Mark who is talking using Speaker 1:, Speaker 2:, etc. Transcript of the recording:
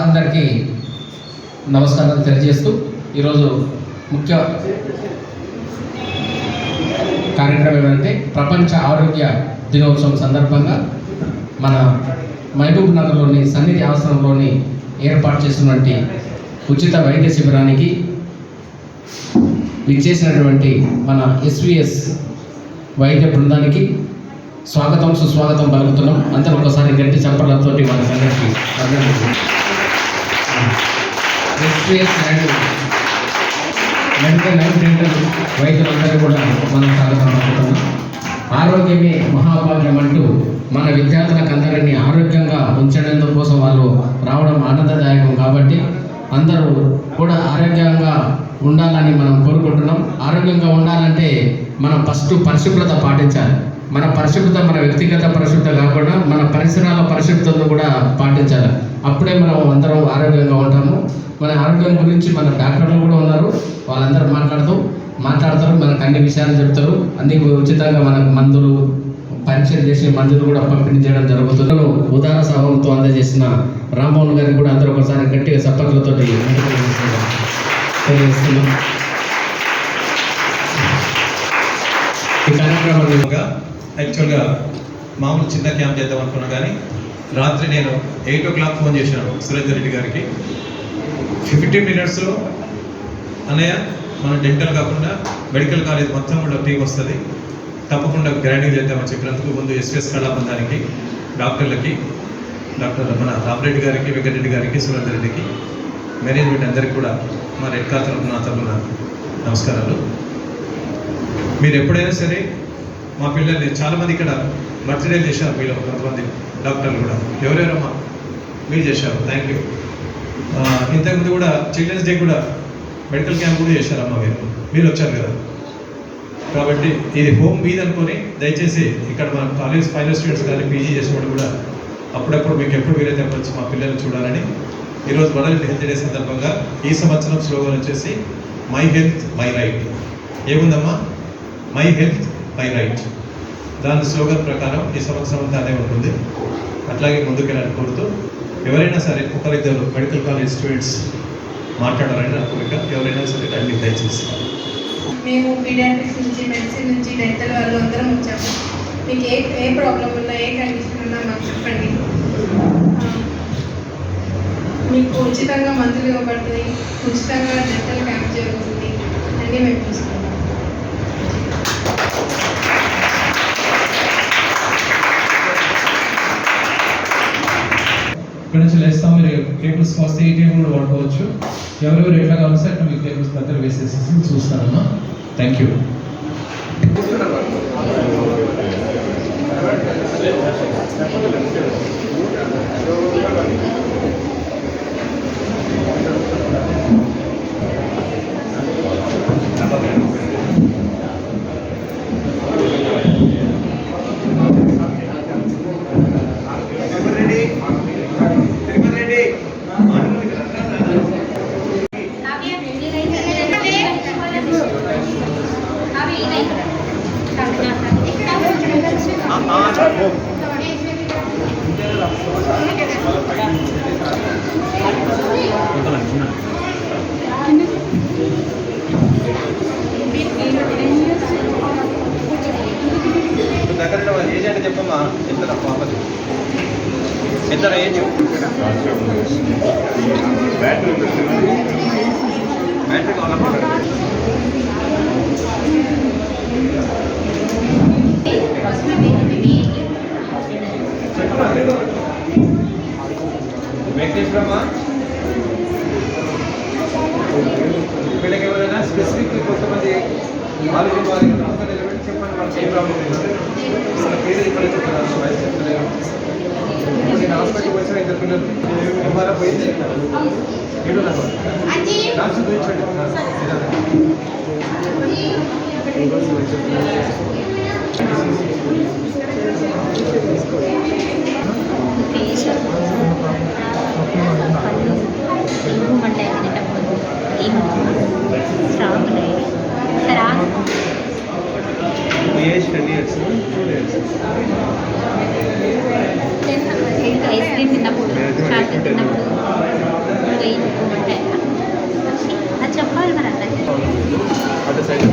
Speaker 1: అందరికీ నమస్కారాలు తెలియజేస్తూ ఈరోజు ముఖ్య కార్యక్రమం ఏమంటే ప్రపంచ ఆరోగ్య దినోత్సవం సందర్భంగా మన మహబూబ్ నగర్లోని సన్నిధి ఆశ్రమంలోని ఏర్పాటు చేసినటువంటి ఉచిత వైద్య శిబిరానికి విచ్చేసినటువంటి మన ఎస్విఎస్ వైద్య బృందానికి స్వాగతం సుస్వాగతం పలుకుతున్నాం. అందరూ ఒకసారి గట్టి చప్పట్లతో మన సంగతి SVS and medical and dental వైద్యులందరూ కూడా మనం స్వాగతం పలుకుతున్నాం. ఆరోగ్యమే మహాభాగ్యం అంటూ మన విద్యార్థులకు అందరినీ ఆరోగ్యంగా ఉంచడం కోసం వాళ్ళు రావడం ఆనందదాయకం. కాబట్టి అందరూ కూడా ఆరోగ్యంగా ఉండాలని మనం కోరుకుంటున్నాం. ఆరోగ్యంగా ఉండాలంటే మనం ఫస్ట్ పరిశుభ్రత పాటించాలి. మన పరిశుభ్రత మన వ్యక్తిగత పరిశుభ్రత కాకుండా మన పరిసరాల పరిశుభ్రతను కూడా పాటించాలి. అప్పుడే మనం అందరం ఆరోగ్యంగా ఉంటాము. మన ఆరోగ్యం గురించి మన డాక్టర్లు కూడా ఉన్నారు, వాళ్ళందరూ మాట్లాడతారు, మనకు అన్ని విషయాలు చెప్తారు. అన్ని ఉచితంగా మనకు మందులు పరీక్షలు చేసి మందులు కూడా పంపిణీ చేయడం జరుగుతుంది. ఉదార సభంతో అందజేసిన రామ్మోహన్ గారికి కూడా అందరూ ఒకసారి గట్టిగా సప్పట్లతో తెలియజేస్తున్నాం. ఈ కార్యక్రమంగా
Speaker 2: యాక్చువల్గా మామూలు చిన్న క్యాంప్ చేద్దాం అనుకున్నా, కానీ రాత్రి నేను 8 o'clock ఫోన్ చేశాను సురేందర్ రెడ్డి గారికి. 15 minutesలో అన్నయ్య మన డెంటల్ కాకుండా మెడికల్ కాలేజ్ మొత్తం కూడా ఫ్రీకి వస్తుంది, తప్పకుండా గ్రాండింగ్ చేద్దామని చెప్పినందుకు ముందు ఎస్విఎస్ కళాబంధానికి, డాక్టర్లకి, డాక్టర్ మన రామరెడ్డి గారికి, వెంకటరెడ్డి గారికి, సురేందర్ రెడ్డికి, మేనేజ్మెంట్ అందరికీ కూడా మా రెడ్ కార్ తరఫున నమస్కారాలు. మీరు ఎప్పుడైనా సరే మా పిల్లల్ని చాలామంది ఇక్కడ బర్త్డే చేశారు, మీలో కొంతమంది డాక్టర్లు కూడా. ఎవరెవరమ్మా మీరు చేశారు, థ్యాంక్ యూ. ఇంతకుముందు కూడా చిల్డ్రన్స్ డే కూడా మెడికల్ క్యాంప్ కూడా చేశారమ్మా, మీరు వచ్చారు కదా. కాబట్టి ఇది హోమ్ మీద అనుకొని దయచేసి ఇక్కడ మన కాలేజ్ ఫైనల్ స్టూడెంట్స్ కానీ పీజీ చేసేవాళ్ళు కూడా అప్పుడప్పుడు మీకు ఎప్పుడు వీలైతే వచ్చి మా పిల్లల్ని చూడాలని ఈరోజు వరల్డ్ హెల్త్ డే సందర్భంగా ఈ సంవత్సరం స్లోగన్ వచ్చేసి మై హెల్త్ మై రైట్. ఏముందమ్మా? My health my right. దాని స్లోగన్ ప్రకారం ఈ సంవత్సరం అంతా అదే ఉంటుంది. అట్లాగే ముందుకెళ్ళాలని కోరుతూ, ఎవరైనా సరే ఒకరిద్దరు మెడికల్ కాలేజ్ స్టూడెంట్స్ మాట్లాడాలని నా కోరిక. ఎవరైనా సరే రండి దయచేసి.
Speaker 3: మేము పీడియాట్రిక్స్ నుంచి, మెడిసిన్ నుంచి, డెంటల్ వాళ్ళు అందరం వచ్చాము. మీకు ఏ ప్రాబ్లం ఉన్నా, ఏ కండిషన్ ఉన్నా మాకు చెప్పండి. మీకు ఉచితంగా మందులు ఇవ్వబడుతుంది, ఉచితంగా డెంటల్ క్యాంప్ జరుగుతుంది, అన్నీ మేము చూసుకుంటాం.
Speaker 4: ఇక్కడ నుంచి లేస్తాం, మీరు టేబుల్స్కి వస్తే ఈ టేబుల్ కూడా వాడుకోవచ్చు. ఎవరెవరు ఎట్లా కావాల్సి అట్లా మీకు టేబుల్స్ దగ్గర వేసేసి చూస్తానమ్మా. Thank you.
Speaker 2: కొంతమంది బ్యాటరీ కావాలనుకుంటారు. వెంకటేశ్వరమ్మ వీళ్ళకి ఎవరైనా స్పెసిఫిక్ కొంతమంది ఆరోగ్యం వారి నిలబెట్టి చెప్పండి, వాళ్ళకి ఏ ప్రాబ్లం లేదు. వాళ్ళ పేరు ఇక్కడ చెప్తున్నారు, వయసు చెప్తలేరు. నేను హాస్పిటల్కి వచ్చిన ఇద్దరు పిల్లలు ఎంఆర్ఐ పోయింది ఏడు డాక్టర్ చూపించండి. Age 10 years, 2 years.
Speaker 5: Ice cream తిన్నప్పుడు చాక్లెట్ తిన్నప్పుడు అది చెప్పాలి మరి అందరికీ.
Speaker 2: అటు సైడ్